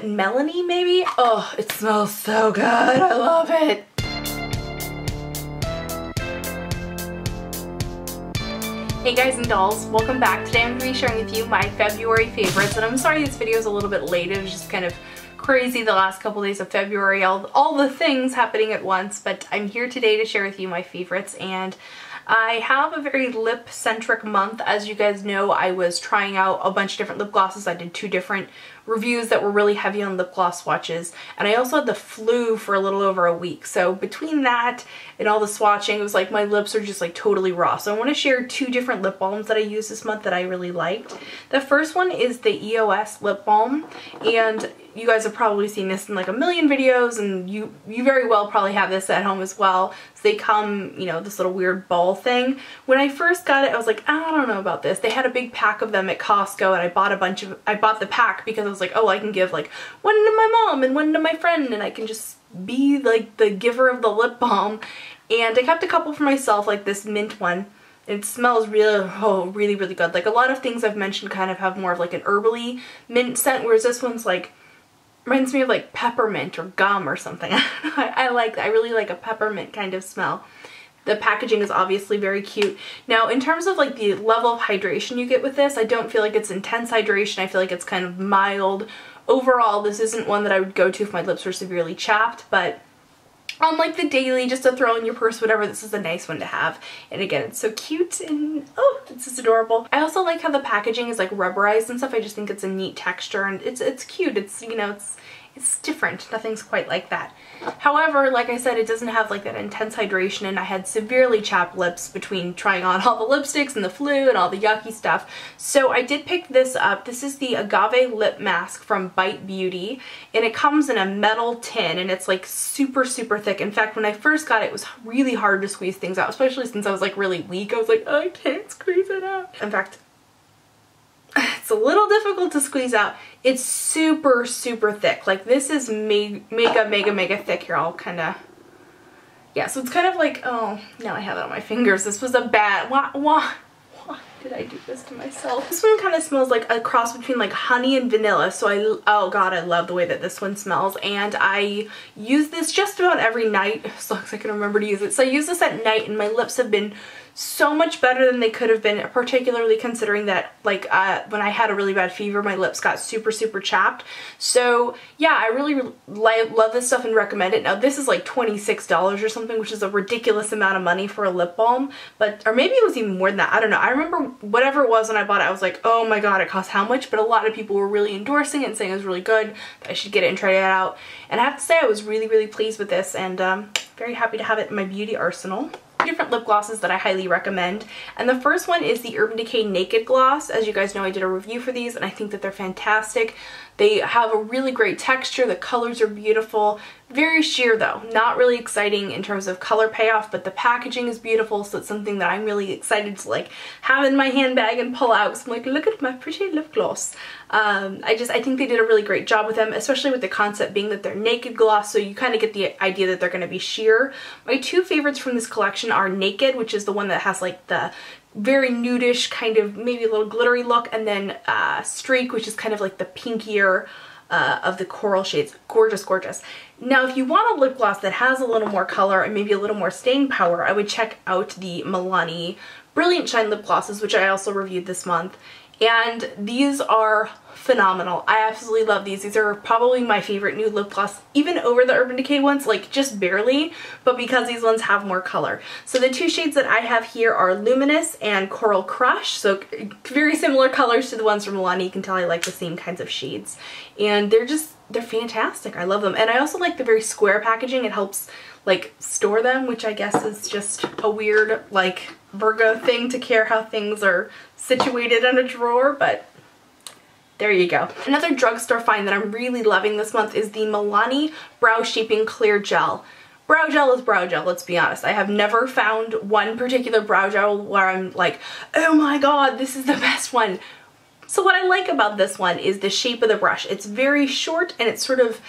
it Melanie maybe? Oh, it smells so good. I love it. Hey guys and dolls, welcome back. Today I'm going to be sharing with you my February favorites, and I'm sorry this video is a little bit late. It was just kind of crazy the last couple days of February, all the things happening at once, but I'm here today to share with you my favorites. And I have a very lip-centric month. As you guys know, I was trying out a bunch of different lip glosses. I did 2 different reviews that were really heavy on lip gloss swatches, and I also had the flu for a little over a week. So between that and all the swatching, it was like my lips are just like totally raw. So I want to share 2 different lip balms that I used this month that I really liked. The first one is the EOS lip balm, and you guys have probably seen this in like a million videos, and you very well probably have this at home as well. So they come, you know, this little weird ball thing. When I first got it, I was like, I don't know about this. They had a big pack of them at Costco, and I bought the pack because I was like, oh, I can give like one to my mom and one to my friend, and I can just be like the giver of the lip balm. And I kept a couple for myself, like this mint one. It smells really good. Like a lot of things I've mentioned kind of have more of like an herbally mint scent, whereas this one's like, reminds me of like peppermint or gum or something. I really like a peppermint kind of smell. The packaging is obviously very cute. Now, in terms of like the level of hydration you get with this, I don't feel like it's intense hydration. I feel like it's kind of mild. Overall, this isn't one that I would go to if my lips were severely chapped, but on like the daily, just to throw in your purse, whatever, this is a nice one to have. And again, it's so cute and oh, it's just adorable. I also like how the packaging is like rubberized and stuff. I just think it's a neat texture, and it's cute. It's, you know, it's different. Nothing's quite like that. However, like I said, it doesn't have like that intense hydration, and I had severely chapped lips between trying on all the lipsticks and the flu and all the yucky stuff. So I did pick this up. This is the Agave Lip Mask from Bite Beauty, and it comes in a metal tin, and it's like super thick. In fact, when I first got it, it was really hard to squeeze things out, especially since I was like really weak. I was like, oh, I can't squeeze it out. In fact, it's a little difficult to squeeze out. It's super thick. Like this is mega thick. Here, I'll kind of, yeah, so it's kind of like, oh, now I have it on my fingers. This was a bad, why did I do this to myself? This one kind of smells like a cross between like honey and vanilla. So oh god, I love the way that this one smells, and I use this just about every night as long as I can remember to use it. So I use this at night, and my lips have been so much better than they could have been, particularly considering that like when I had a really bad fever, my lips got super chapped. So yeah, I really love this stuff and recommend it. Now this is like $26 or something, which is a ridiculous amount of money for a lip balm, but, or maybe it was even more than that, I don't know. I remember whatever it was when I bought it, I was like, oh my god, it cost how much? But a lot of people were really endorsing it and saying it was really good, that I should get it and try it out. And I have to say, I was really pleased with this, and very happy to have it in my beauty arsenal. Different lip glosses that I highly recommend, and the first one is the Urban Decay Naked Gloss. As you guys know, I did a review for these, and I think that they're fantastic. They have a really great texture, the colors are beautiful, very sheer though, not really exciting in terms of color payoff, but the packaging is beautiful, so it's something that I'm really excited to like have in my handbag and pull out, because I'm like, look at my pretty lip gloss. I think they did a really great job with them, especially with the concept being that they're naked gloss, so you kind of get the idea that they're going to be sheer. My 2 favorites from this collection are Naked, which is the one that has like the very nudish kind of maybe a little glittery look, and then Streak, which is kind of like the pinkier of the coral shades. Gorgeous. Now if you want a lip gloss that has a little more color and maybe a little more staying power, I would check out the Milani Brilliant Shine lip glosses, which I also reviewed this month, and these are phenomenal. I absolutely love these. These are probably my favorite new lip gloss, even over the Urban Decay ones, like just barely, but because these ones have more color. So the 2 shades that I have here are Luminous and Coral Crush, so very similar colors to the ones from Milani. You can tell I like the same kinds of shades, and they're fantastic. I love them, and I also like the very square packaging. It helps like store them, which I guess is just a weird like Virgo thing to care how things are situated in a drawer, but there you go. Another drugstore find that I'm really loving this month is the Milani Brow Shaping Clear Gel. Brow gel is brow gel, let's be honest. I have never found one particular brow gel where I'm like, oh my god, this is the best one. So what I like about this one is the shape of the brush. It's very short, and it's sort of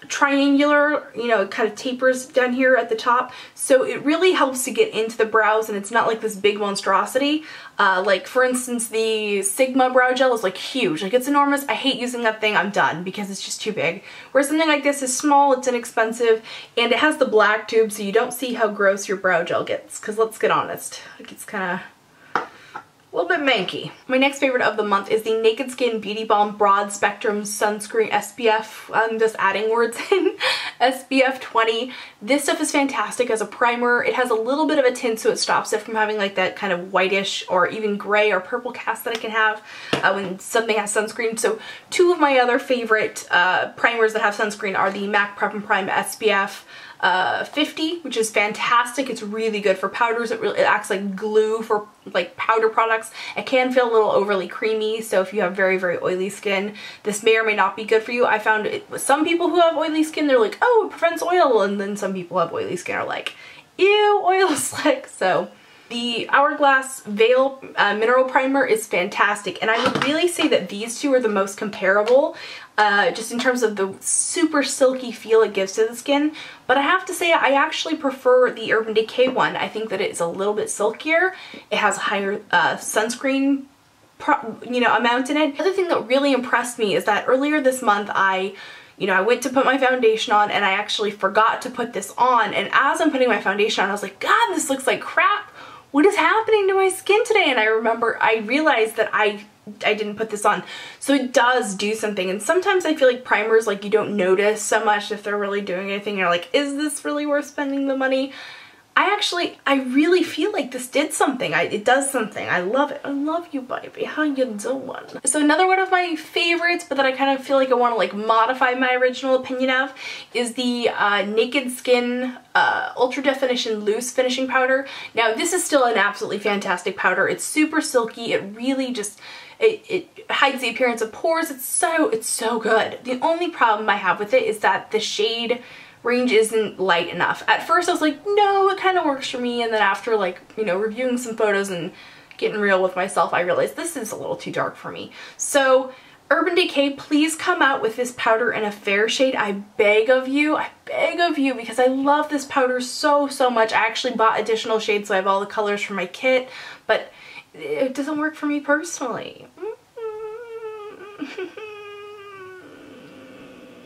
triangular, you know, it kind of tapers down here at the top, so it really helps to get into the brows, and it's not like this big monstrosity. Like for instance, the Sigma Brow Gel is like huge, like it's enormous. I hate using that thing, I'm done, because it's just too big. Whereas something like this is small, it's inexpensive, and it has the black tube, so you don't see how gross your brow gel gets, because let's get honest, it gets kind of a little bit manky. My next favorite of the month is the Naked Skin Beauty Balm Broad Spectrum Sunscreen SPF. I'm just adding words in. SPF 20. This stuff is fantastic as a primer. It has a little bit of a tint, so it stops it from having like that kind of whitish or even gray or purple cast that I can have when something has sunscreen. So two of my other favorite primers that have sunscreen are the MAC Prep and Prime SPF 50, which is fantastic. It's really good for powders. It acts like glue for like powder products. It can feel a little overly creamy, so if you have very, very oily skin, this may or may not be good for you. I found it with some people who have oily skin, they're like, oh, it prevents oil, and then some people who have oily skin are like, ew, oil slick. So the Hourglass Veil Mineral Primer is fantastic, and I would really say that these two are the most comparable, just in terms of the super silky feel it gives to the skin. But I have to say, I actually prefer the Urban Decay one. I think that it's a little bit silkier. It has a higher sunscreen amount in it. The other thing that really impressed me is that earlier this month I went to put my foundation on, and I actually forgot to put this on, and as I'm putting my foundation on, I was like, God, this looks like crap. What is happening to my skin today? And I realized that I didn't put this on. So it does do something. And sometimes I feel like primers, like, you don't notice so much if they're really doing anything. You're like, is this really worth spending the money? I really feel like this did something. It does something. I love it. I love you, baby. How you doing? So another one of my favorites, but that I kind of feel like I want to like modify my original opinion of, is the Naked Skin Ultra Definition Loose Finishing Powder. Now this is still an absolutely fantastic powder. It's super silky. It really just, it hides the appearance of pores. It's so good. The only problem I have with it is that the shade range isn't light enough. At first I was like, no, it kind of works for me, and then after like, reviewing some photos and getting real with myself, I realized this is a little too dark for me. So Urban Decay, please come out with this powder in a fair shade. I beg of you, because I love this powder so much. I actually bought additional shades, so I have all the colors for my kit, but it doesn't work for me personally.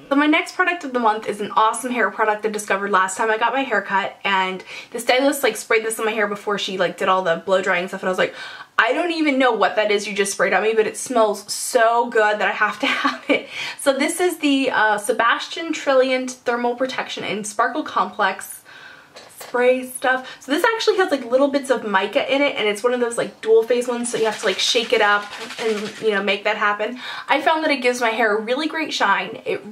So my next product of the month is an awesome hair product I discovered last time I got my hair cut, and the stylist like sprayed this on my hair before she like did all the blow drying stuff, and I was like, I don't even know what that is you just sprayed on me, but it smells so good that I have to have it. So this is the Sebastian Trilliant Thermal Protection and Sparkle Complex spray stuff. So this actually has like little bits of mica in it, and it's one of those like dual phase ones, so you have to like shake it up and make that happen. I found that it gives my hair a really great shine. It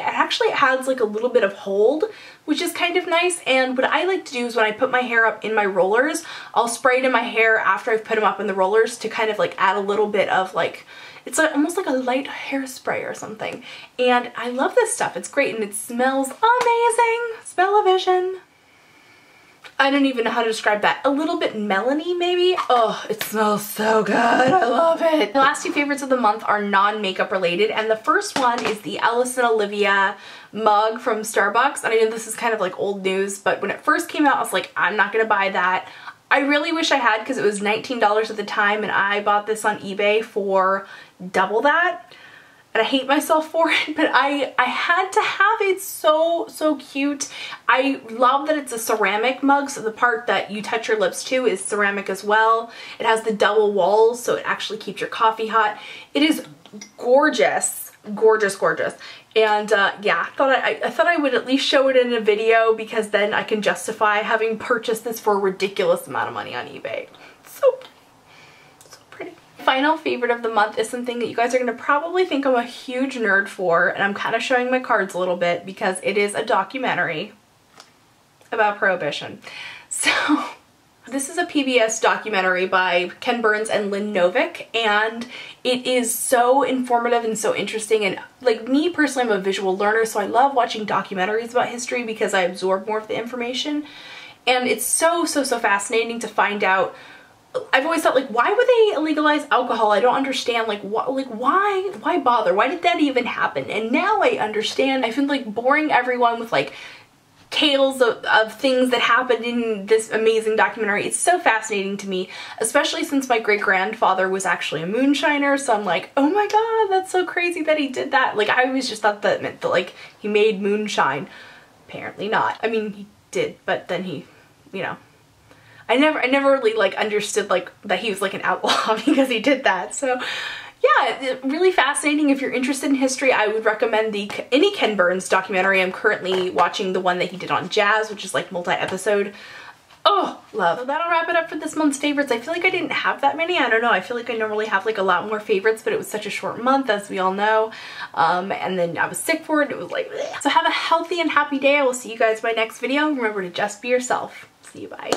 actually adds like a little bit of hold, which is kind of nice. And what I like to do is when I put my hair up in my rollers, I'll spray it in my hair after I've put them up in the rollers to kind of like add a little bit of like, it's like almost like a light hairspray or something. And I love this stuff. It's great, and it smells amazing. Smell-o-vision. I don't even know how to describe that. A little bit melony maybe? Oh, it smells so good. I love it. The last two favorites of the month are non-makeup related, and the first one is the Alice and Olivia mug from Starbucks. And I know this is kind of like old news, but when it first came out, I was like, I'm not gonna buy that. I really wish I had, because it was $19 at the time, and I bought this on eBay for double that. And I hate myself for it, but I had to have it. So cute. I love that it's a ceramic mug, so the part that you touch your lips to is ceramic as well. It has the double walls, so it actually keeps your coffee hot. It is gorgeous, gorgeous, gorgeous. And yeah, I thought I would at least show it in a video, because then I can justify having purchased this for a ridiculous amount of money on eBay. So pretty. Final favorite of the month is something that you guys are going to probably think I'm a huge nerd for, and I'm kind of showing my cards a little bit because it is a documentary about Prohibition. So this is a PBS documentary by Ken Burns and Lynn Novick, and it is so informative and so interesting. And like me personally, I'm a visual learner, so I love watching documentaries about history because I absorb more of the information. And it's so fascinating to find out I've always thought, like, why would they legalize alcohol? I don't understand, like, why bother? Why did that even happen? And now I understand. I feel like boring everyone with, like, tales of things that happened in this amazing documentary. It's so fascinating to me, especially since my great-grandfather was actually a moonshiner, so I'm like, oh my god, that's so crazy that he did that. Like, I always just thought that meant that, like, he made moonshine. Apparently not. I mean, he did, but then he, you know, I never really, like, understood, like, that he was, like, an outlaw because he did that. So yeah, really fascinating. If you're interested in history, I would recommend any Ken Burns documentary. I'm currently watching the one that he did on jazz, which is, like, multi-episode. Oh, love. So that'll wrap it up for this month's favorites. I feel like I didn't have that many. I don't know. I feel like I normally have, like, a lot more favorites, but it was such a short month, as we all know. And then I was sick for it. It was like, bleh. So have a healthy and happy day. I will see you guys in my next video. Remember to just be yourself. See you, bye.